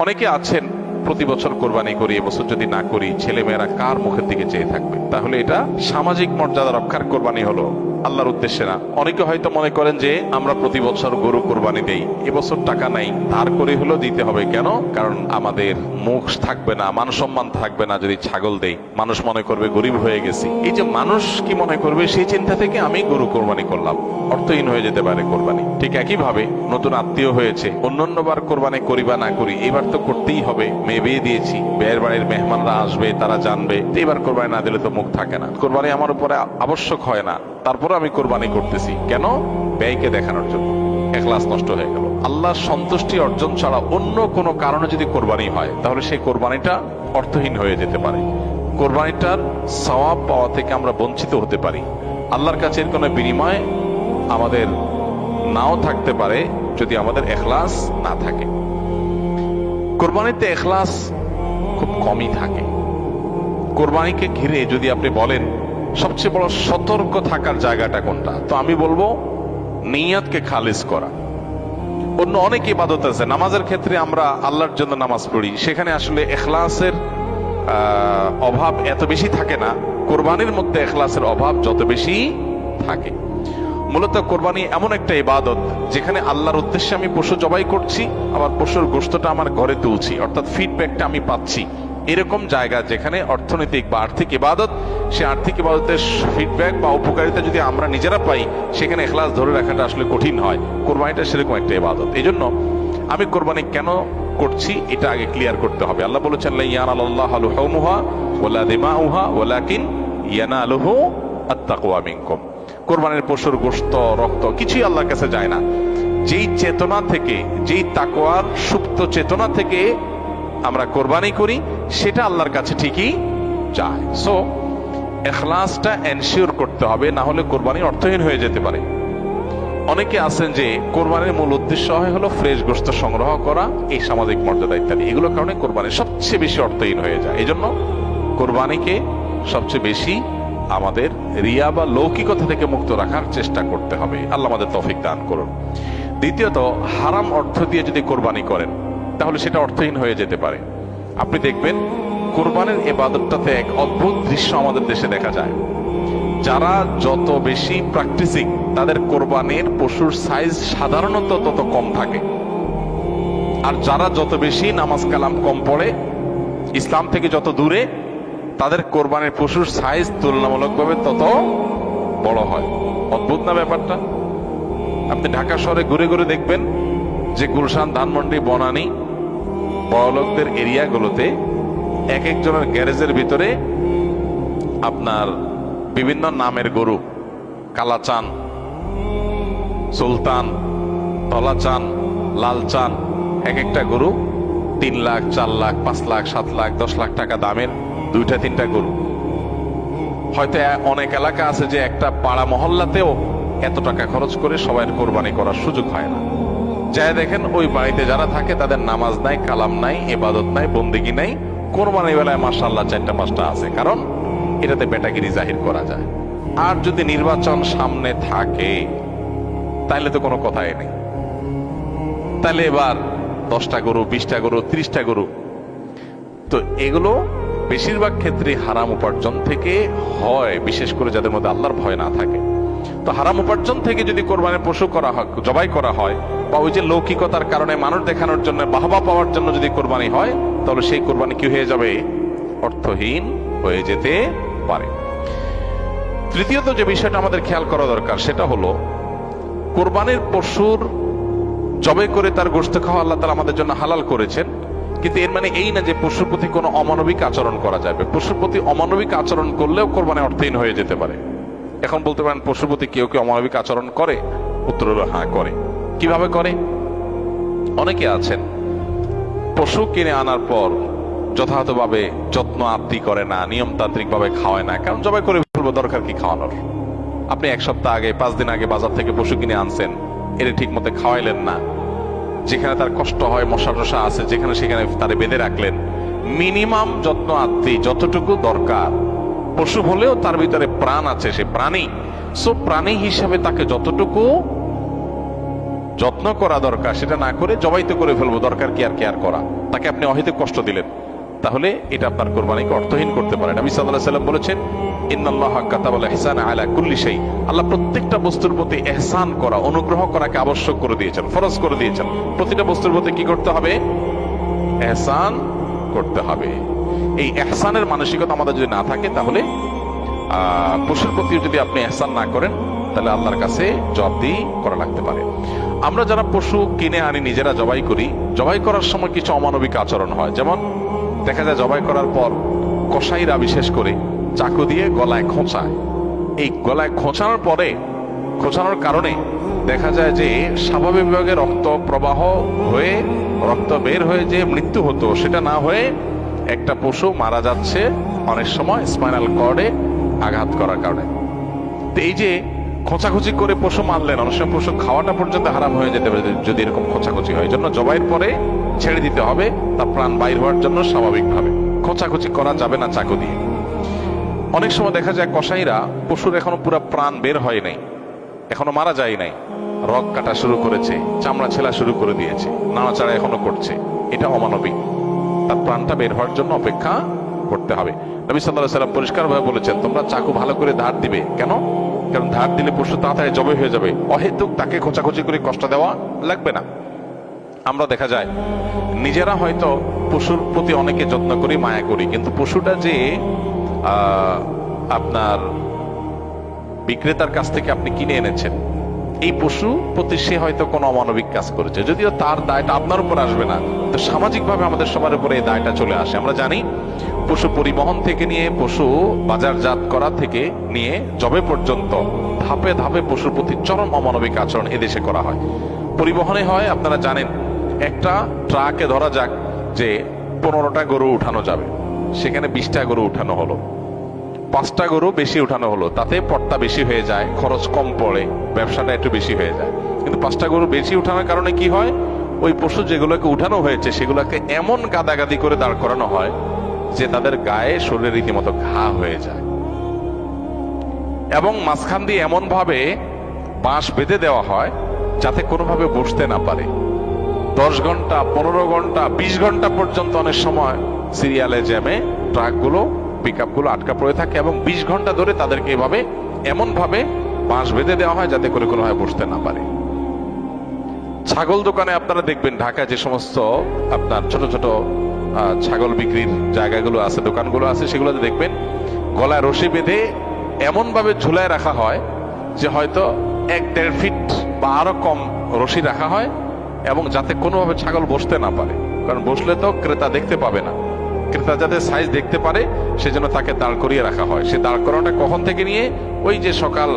অনেকে আছেন প্রতি বছর কোরবানি করি, এবছর যদি না করি ছেলে মেয়েরা কার মুখের দিকে চেয়ে থাকবে। তাহলে এটা সামাজিক মর্যাদা রক্ষার কোরবানি হলো, আল্লাহর উদ্দেশ্যে না। অনেকে হয়তো মনে করেন যে আমরা প্রতি বছর গরু কোরবানি দেই, এবছর টাকা নাই, ধার করে হলেও দিতে হবে। কেন? কারণ আমাদের মুখ থাকবে না, মান সম্মান থাকবে না যদি ছাগল দেই। মানুষ মনে করবে গরিব হয়ে গেছি। এই যে মানুষ কি মনে করবে সেই চিন্তা থেকে আমি গরু কোরবানি করলাম, অর্থহীন হয়ে যেতে পারে কোরবানি। ঠিক একইভাবে নতুন আত্মীয় হয়েছে, অন্যান্যবার কোরবানি করি বা না করি, এবার তো করতেই হবে। মেয়ে বিয়ে দিয়েছি, বিয়ের বাড়ির মেহমানরা আসবে, তারা জানবে, এবার কোরবানি না দিলে তো মুখ থাকে না। কোরবানি আমার উপরে আবশ্যক হয় না, তারপরে আমি কোরবানি করতেছি কেন? ব্যয়কে দেখানোর জন্য। ইখলাস নষ্ট হয়ে গেল। আল্লাহর সন্তুষ্টি অর্জন ছাড়া অন্য কোনো কারণে যদি কোরবানি হয় তাহলে সেই কোরবানিটা অর্থহীন হয়ে যেতে পারে। কোরবানিটার সওয়াব পাওয়া থেকে আমরা বঞ্চিত হতে পারি। আল্লাহর কাছে এর কোনো বিনিময় আমাদের নাও থাকতে পারে যদি আমাদের ইখলাস না থাকে। কোরবানিতে ইখলাস খুব কমই থাকে। কোরবানিকে ঘিরে যদি আপনি বলেন সবচেয়ে বড় সতর্ক থাকার জায়গাটা কোনটা, তো আমি বলবো নিয়তকে খালিস করা। অন্য অনেক ইবাদত আছে, নামাজের ক্ষেত্রে আমরা আল্লাহর জন্য নামাজ পড়ি, সেখানে আসলে ইখলাসের অভাব এত বেশি থাকে না। কোরবানির মধ্যে ইখলাসের অভাব যত বেশি থাকে। মূলত কোরবানি এমন একটা ইবাদত যেখানে আল্লাহর উদ্দেশ্যে আমি পশু জবাই করছি, আবার পশুর গোশতটা আমার ঘরে তুলছি, অর্থাৎ ফিডব্যাকটা আমি পাচ্ছি। এরকম জায়গা যেখানে অর্থনৈতিক বা আর্থিক ইবাদত, সে আর্থিক ইবাদতের ফিডব্যাক বা উপকারিতা যদি আমরা নিজেরা পাই, সেখানে ইখলাস ধরে রাখাটা আসলে কঠিন হয়। কোরবানিটা সেরকম একটা ইবাদত। এই জন্য আমি কোরবানি কেন করছি এটা আগে ক্লিয়ার করতে হবে। আল্লাহ বলেছেন লা ইয়ানালাল্লাহু লুহুমুহা ওয়ালা দিমাউহা ওয়ালাকিন ইয়ানালুহু আত-তাকওয়া মিনকুম। কোরবানির পশুর গোশত, রক্ত কিছুই আল্লাহর কাছে যায় না। যেই চেতনা থেকে, যেই তাকওয়ার সুপ্ত চেতনা থেকে আমরা কোরবানি করি, সেটা আল্লাহর কাছে ঠিকই যায়। সো ইখলাসটা এনশিওর করতে হবে, না হলে কোরবানি অর্থহীন হয়ে যেতে পারে। অনেকে আছেন যে কোরবানির মূল উদ্দেশ্য হলো ফ্রেশ গোশত সংগ্রহ করা, এই সামাজিক মর্যাদা ইত্যাদি, এগুলোর কারণে কোরবানি সবচেয়ে বেশি অর্থহীন হয়ে যায়। এই জন্য কোরবানিকে সবচেয়ে বেশি আমাদের রিয়া বা লৌকিকতা থেকে মুক্ত রাখার চেষ্টা করতে হবে। আল্লাহ আমাদের তৌফিক দান করুন। দ্বিতীয়ত, হারাম অর্থ দিয়ে যদি কোরবানি করেন তাহলে সেটা অর্থহীন হয়ে যেতে পারে। আপনি দেখবেন কোরবানির ইবাদতটাতে এক অদ্ভুত দৃশ্য আমাদের দেশে দেখা যায়। যারা যত বেশি প্র্যাকটিসিং, তাদের কোরবানির পশুর সাইজ সাধারণত তত কম থাকে। আর যারা যত বেশি নামাজ কালাম কম পড়ে, ইসলাম থেকে যত দূরে, তাদের কোরবানির পশুর সাইজ তুলনামূলকভাবে তত বড় হয়। অদ্ভুত না ব্যাপারটা? আপনি ঢাকা শহরে ঘুরে ঘুরে দেখবেন যে গুলশান, ধানমন্ডি, বনানী, বড়লোকদের এরিয়াগুলোতে এক একজনের গ্যারেজের ভিতরে আপনার বিভিন্ন নামের গরু, কালাচান, সুলতান, তলাচান, লালচান, এক একটা গরু 3 লাখ, 4 লাখ, 5 লাখ, 7 লাখ, 10 লাখ টাকা দামের 2-3টা গরু। হয়তো অনেক এলাকা আছে যে একটা পাড়া মহল্লাতেও এত টাকা খরচ করে সবাই কোরবানি করার সুযোগ হয় না। যাই দেখেন ওই বাড়িতে যারা থাকে তাদের নামাজ নাই, কালাম নাই, ইবাদত নাই, বন্দেগী নাই। কোরবানির বেলায় মাশাআল্লাহ 4টা-5টা আছে, কারণ এটাতে বেটাগিরি জাহির করা যায়। আর যদি নির্বাচন সামনে থাকে তাইলে তো কোনো কথাই নেই। তাহলে এবার 10টা গরু, 20টা গরু, 30টা গরু। তো এগুলো বেশিরভাগ ক্ষেত্রে হারাম উপার্জন থেকে হয়, বিশেষ করে যাদের মধ্যে আল্লাহর ভয় না থাকে। তো হারাম উপার্জন থেকে যদি কোরবানির পশু করা হয়, জবাই করা হয়, বা ওই যে লৌকিকতার কারণে মানুষ দেখানোর জন্য, বাহবা পাওয়ার জন্য যদি কোরবানি হয়, তাহলে সেই কোরবানি কি হয়ে যাবে? অর্থহীন হয়ে যেতে পারে। তৃতীয়ত যে বিষয়টা আমাদের খেয়াল করা দরকার সেটা হলো কোরবানির পশুর জবাই করে তার গোশত খাওয়া আল্লাহ তাআলা আমাদের জন্য হালাল করেছেন, কিন্তু এর মানে এই না যে পশুর প্রতি কোনো অমানবিক আচরণ করা যাবে। পশুর প্রতি অমানবিক আচরণ করলেও কোরবানি অর্থহীন হয়ে যেতে পারে। এখন বলতে পারেন পশুর প্রতি কেউ কেউ অমানবিক আচরণ করে? উত্তর হলো হ্যাঁ, করে। কিভাবে করে? অনেকে আছেন পশু কিনে আনার পর যথাযথভাবে যত্ন আত্তি করে না, নিয়মতান্ত্রিক ভাবে খাওয়ায় না। কারণ জবাই করে ফেলবো, দরকার কি খাওয়ানোর? আপনি 1 সপ্তাহ আগে, 5 দিন আগে বাজার থেকে পশু কিনে আনছেন, এর ঠিক মতো খাওয়াইলেন না, যেখানে তার কষ্ট হয়, মশা টশা আছে যেখানে সেখানে তারে বেঁধে রাখলেন। মিনিমাম যত্ন আত্তি যতটুকু দরকার, পশু হলেও তার ভিতরে প্রাণ আছে, সে প্রাণী। সো প্রাণী হিসাবে তাকে যতটুকু যত্ন করা দরকার সেটা না করে জবাই তো করে ফেলবো, দরকার কি আর কেয়ার করা, তাকে আপনি অহেতুক কষ্ট দিলেন, তাহলে এটা আপনার কোরবানিকে অর্থহীন করতে পারে। নবী সাল্লাল্লাহু আলাইহি ওয়াসাল্লাম বলেছেন, ইন্নাল্লাহা কাতাবাল ইহসানা আলা কুল্লি শাই, আল্লাহ প্রত্যেকটা বস্তুর প্রতি ইহসান করা, অনুগ্রহ করাকে আবশ্যক করে দিয়েছেন, ফরজ করে দিয়েছেন। প্রতিটা বস্তুর প্রতি কি করতে হবে? ইহসান করতে হবে। এই ইহসানের মানসিকতা আমাদের যদি না থাকে, তাহলে পশুর প্রতি যদি আপনি ইহসান না করেন, তাহলে আল্লাহর কাছে জবাবদিহি করা লাগতে পারে। আমরা যারা পশু কিনে আনি, নিজেরা জবাই করি, জবাই করার সময় কিছু অমানবিক আচরণ হয়। যেমন দেখা যায় জবাই করার পর কসাইরা বিশেষ করে চাকু দিয়ে গলায় খোঁচায়। এই গলায় খোঁচানোর পরে, খোঁচানোর কারণে দেখা যায় যে স্বাভাবিকভাবে রক্ত প্রবাহ হয়ে, রক্ত বের হয়ে যে মৃত্যু হতো, সেটা না হয়ে একটা পশু মারা যাচ্ছে অনেক সময় স্পাইনাল কর্ডে আঘাত করার কারণে। তো এই যে খোঁচাখুচি করে পশু মারলেন, অনেক সময় পশু খাওয়াটা পর্যন্ত হারাম হয়ে যেতে পারে যদি এরকম খোঁচাখুচি হয়। জন্য জবাইয়ের পরে ছেড়ে দিতে হবে, তার প্রাণ বাইর হওয়ার জন্য স্বাভাবিকভাবে। খোঁচাখুচি করা যাবে না চাকু দিয়ে। অনেক সময় দেখা যায় কসাইরা পশুর এখনো পুরো প্রাণ বের হয় নাই, এখনো মারা যায় নাই, রগ কাটা শুরু করেছে, চামড়া ছেলা শুরু করে দিয়েছে, নাড়াচাড়া এখনো করছে, এটা অমানবিক। তার প্রাণটা বের হওয়ার জন্য অপেক্ষা করতে হবে। নবী সাল্লাল্লাহু আলাইহি ওয়াসাল্লাম পরিষ্কারভাবে বলেছেন, তোমরা চাকু ভালো করে ধার দিবে। কেন? কারণ ধার দিলে পশু তাড়াতাড়ি জবাই হয়ে যাবে, অহেতুক তাকে খোঁচাখুচি করে কষ্ট দেওয়া লাগবে না। আমরা দেখা যায় নিজেরা হয়তো পশুর প্রতি অনেকে যত্ন করি, মায়া করি, কিন্তু পশুটা যে আপনার বিক্রেতার কাছ থেকে আপনি কিনে এনেছেন, এই পশু প্রতি সে হয়তো কোনো অমানবিক কাজ করেছে, যদিও তার দায়টা আপনার উপর আসবে না, তো সামাজিকভাবে আমাদের সবার উপরে এই দায়টা চলে আসে। আমরা জানি পশু পরিবহন থেকে নিয়ে পশু বাজারজাত করা থেকে নিয়ে জবে পর্যন্ত ধাপে ধাপে পশুর প্রতি চরম অমানবিক আচরণ এদেশে করা হয়। পরিবহনে হয়, আপনারা জানেন, একটা ট্রাকে ধরা যাক যে 15টা গরু উঠানো যাবে, সেখানে 20টা গরু উঠানো হলো, 5টা গরু বেশি উঠানো হলো, তাতে পড়তা বেশি হয়ে যায়, খরচ কম পড়ে, ব্যবসাটা একটু বেশি হয়ে যায়। কিন্তু 5টা গরু বেশি উঠানোর কারণে কি হয়? ওই পশু যেগুলোকে উঠানো হয়েছে সেগুলোকে এমন গাদাগাদি করে দাঁড় করানো হয় যে তাদের গায়ে, শরীরে রীতিমতো ঘা হয়ে যায়, এবং মাঝখান দিয়ে এমন ভাবে বাঁশ বেঁধে দেওয়া হয় যাতে কোনোভাবে বসতে না পারে। 10 ঘন্টা, 15 ঘন্টা, 20 ঘন্টা পর্যন্ত অনেক সময় সিরিয়ালে জ্যামে ট্রাকগুলো, পিকআপগুলো আটকা পড়ে থাকে, এবং 20 ঘন্টা ধরে তাদেরকে এভাবে এমন ভাবে বাঁশ বেঁধে দেওয়া হয় যাতে করে কোনোভাবে বসতে না পারে। ছাগল দোকানে আপনারা দেখবেন, ঢাকায় যে সমস্ত আপনার ছোট ছোট ছাগল বিক্রির জায়গাগুলো আছে, দোকানগুলো আছে, সেগুলোতে দেখবেন গলায় রশি বেঁধে এমন ভাবে ঝুলায় রাখা হয় যে হয়তো 1-1.5 ফিট বা আরো কম রশি রাখা হয়, এবং যাতে কোনোভাবে ছাগল বসতে না পারে, কারণ বসলে তো ক্রেতা দেখতে পাবে না। ক্রেতা যাতে সাইজ দেখতে পারে সেজন্য তাকে দাঁড় করিয়ে রাখা হয়। সে দাঁড় করানোটা কখন থেকে নিয়ে, ওই যে সকাল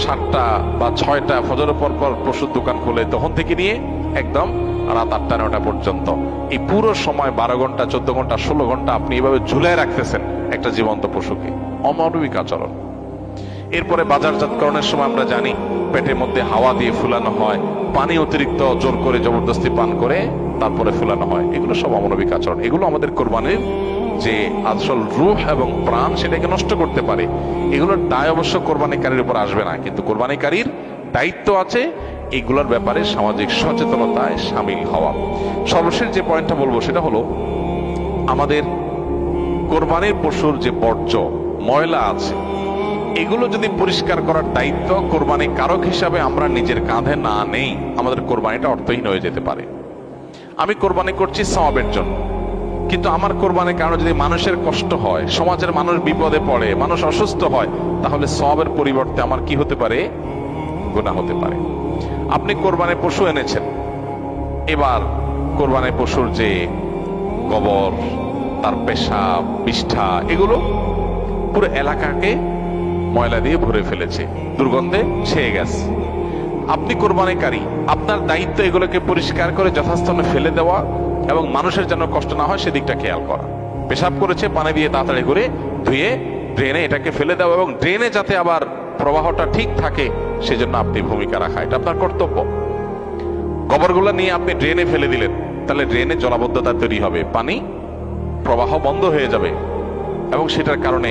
7টা বা 6টা ফজরের পর পর পশুর দোকান খুলে তখন থেকে নিয়ে একদম রাত 8টা-9টা পর্যন্ত, এই পুরো সময় 12 ঘন্টা, 14 ঘন্টা, 16 ঘন্টা আপনি এভাবে ঝুলায় রাখতেছেন একটা জীবন্ত পশুকে। অমানবিক আচরণ। এরপরে বাজারজাতকরণের সময় আমরা জানি পেটের মধ্যে হাওয়া দিয়ে ফুলানো হয়, পানি অতিরিক্ত জোর করে জবরদস্তি পান করে তারপরে ফুলানো হয়, এগুলো সব অমানবিক আচরণ। এগুলো আমাদের কোরবানির যে আসল রূহ এবং প্রাণ সেটাকে নষ্ট করতে পারে। এগুলোর দায় অবশ্য কোরবানিকারীর উপর আসবে না, কিন্তু কোরবানিকারীর দায়িত্ব আছে এগুলোর ব্যাপারে সামাজিক সচেতনতায় সামিল হওয়া। সর্বশেষ যে পয়েন্টটা বলবো সেটা হলো, আমাদের কোরবানির পশুর যে বর্জ্য ময়লা আছে, এগুলো যদি পরিষ্কার করার দায়িত্ব কোরবানি কারক হিসাবে আমরা নিজের কাঁধে না নেই, আমাদের কোরবানিটা অর্থহীন হয়ে যেতে পারে। আমি কোরবানি করছি সওয়াবের জন্য, কিন্তু আমার কোরবানির কারণে যদি মানুষের কষ্ট হয়, সমাজের মানুষ বিপদে পড়ে, মানুষ অসুস্থ হয়, তাহলে সওয়াবের পরিবর্তে আমার কি হতে পারে? গুনাহ হতে পারে। আপনি কোরবানির পশু এনেছেন, এবার কোরবানির পশুর যে গোবর, তার পেশাব, বিষ্ঠা, এগুলো পুরো এলাকাকে ময়লা দিয়ে ভরে ফেলেছে, দুর্গন্ধে ছেয়ে গেছে। আপনি কোরবানিকারী, আপনার দায়িত্ব এগুলোকে পরিষ্কার করে যথাস্থানে ফেলে দেওয়া এবং মানুষের যেন কষ্ট না হয় সেদিকটা খেয়াল করা। পেশাব করেছে, পানি দিয়ে তাড়াতাড়ি করে ধুয়ে ড্রেনে এটাকে ফেলে দেওয়া, এবং ড্রেনে যাতে আবার প্রবাহটা ঠিক থাকে সেজন্য আপনি ভূমিকা রাখা, এটা আপনার কর্তব্য। গোবরগুলো নিয়ে আপনি ড্রেনে ফেলে দিলেন, তাহলে ড্রেনে জলাবদ্ধতা তৈরি হবে, পানি প্রবাহ বন্ধ হয়ে যাবে, এবং সেটার কারণে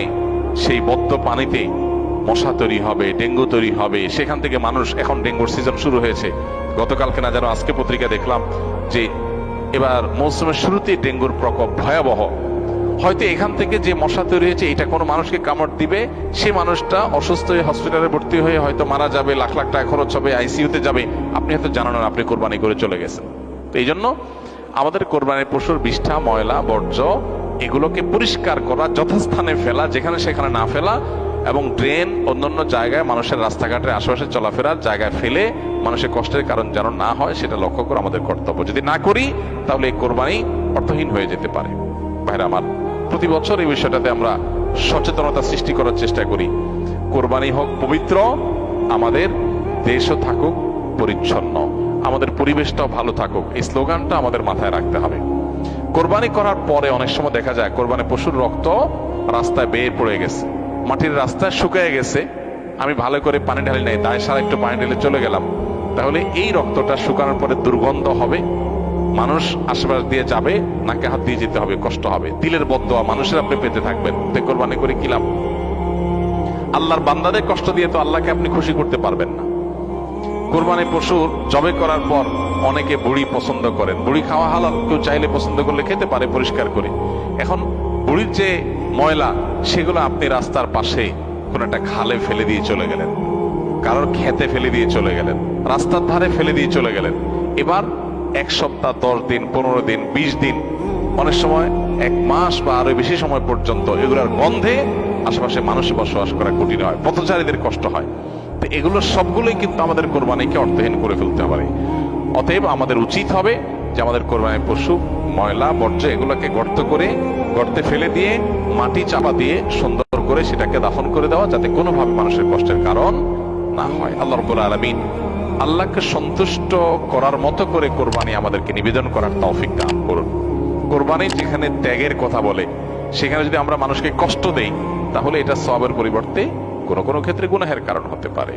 সেই বদ্ধ পানিতে মশা তৈরি হবে, ডেঙ্গু তৈরি হবে, সেখান থেকে মানুষ, এখন ডেঙ্গুর সিজন শুরু হয়েছে, গতকালকে না যেন আজকে পত্রিকা দেখলাম যে এবার মৌসুমের শুরুতেই ডেঙ্গুর প্রকোপ ভয়াবহ। হয়তো এখান থেকে যে মশা তৈরি হয়েছে এটা কোনো মানুষকে কামড় দিবে, সে মানুষটা অসুস্থ হয়ে হসপিটালে ভর্তি হয়ে হয়তো মারা যাবে, লাখ লাখ টাকা খরচ হবে, আইসিইউতে যাবে, আপনি হয়তো জানান না, আপনি কোরবানি করে চলে গেছেন। তো এই জন্য আমাদের কোরবানির পশুর বিষ্ঠা, ময়লা, বর্জ্য এগুলোকে পরিষ্কার করা, যথাস্থানে ফেলা, যেখানে সেখানে না ফেলা, এবং ড্রেন অন্যান্য জায়গায় মানুষের রাস্তাঘাটের আশেপাশে চলাফেরার জায়গায় ফেলে মানুষের কষ্টের কারণ যেন না হয় সেটা লক্ষ্য করা আমাদের কর্তব্য। যদি না করি তাহলে এই কোরবানি অর্থহীন হয়ে যেতে পারে। ভাইরা আমার, প্রতি বছর এই বিষয়টাতে আমরা সচেতনতা সৃষ্টি করার চেষ্টা করি। কোরবানি হোক পবিত্র, আমাদের দেশও থাকুক পরিচ্ছন্ন, আমাদের পরিবেশটাও ভালো থাকুক, এই স্লোগানটা আমাদের মাথায় রাখতে হবে। কোরবানি করার পরে অনেক সময় দেখা যায় কোরবানি পশুর রক্ত রাস্তায় বেয়ে পড়ে গেছে, মাটির রাস্তায় শুকিয়ে গেছে, আমি ভালো করে পানি ঢালি নাই, দায় সারা একটু পানি ঢেলে চলে গেলাম, তাহলে এই রক্তটা শুকানোর পরে দুর্গন্ধ হবে, মানুষ আশেপাশ দিয়ে যাবে, নাকে হাত দিয়ে যেতে হবে, কষ্ট হবে, দিলের বদদোয়া মানুষের আপনি পেতে থাকবেন। কোরবানি করে কি লাভ? আল্লাহর বান্দাদের কষ্ট দিয়ে তো আল্লাহকে আপনি খুশি করতে পারবেন না। কোরবানি পশুর জবে করার পর অনেকে বুড়ি পছন্দ করেন, বুড়ি খাওয়া হালাল, কেউ চাইলে পছন্দ করলে খেতে পারে পরিষ্কার করে। এখন বুড়ির যে ময়লা সেগুলো আপনি রাস্তার পাশে কোন একটা খালে ফেলে দিয়ে চলে গেলেন, কারোর খেতে ফেলে দিয়ে চলে গেলেন, রাস্তার ধারে ফেলে দিয়ে চলে গেলেন। এবার 1 সপ্তাহ, 10 দিন, 15 দিন, 20 দিন, অনেক সময় 1 মাস বা আরো বেশি সময় পর্যন্ত এগুলোর গন্ধে আশেপাশে মানুষ বসবাস করা কঠিন হয়, পথচারীদের কষ্ট হয়। তো এগুলো সবগুলোই কিন্তু আমাদের কোরবানিকে অর্থহীন করে ফেলতে পারে। অতএব আমাদের উচিত হবে যে আমাদের কোরবানির পশু ময়লা বর্জ্য এগুলোকে গর্তে ফেলে দিয়ে মাটি চাপা দিয়ে সুন্দর করে সেটাকে দাফন করে দেওয়া, যাতে কোনোভাবে মানুষের কষ্টের কারণ না হয়। আল্লাহ রাব্বুল আলামিন আল্লাহকে সন্তুষ্ট করার মতো করে কোরবানি আমাদেরকে নিবেদন করার তৌফিক দান করুন। কোরবানি যেখানে ত্যাগের কথা বলে, সেখানে যদি আমরা মানুষকে কষ্ট দেই তাহলে এটা সওয়াবের পরিবর্তে কোনো কোনো ক্ষেত্রে গুনাহের কারণ হতে পারে।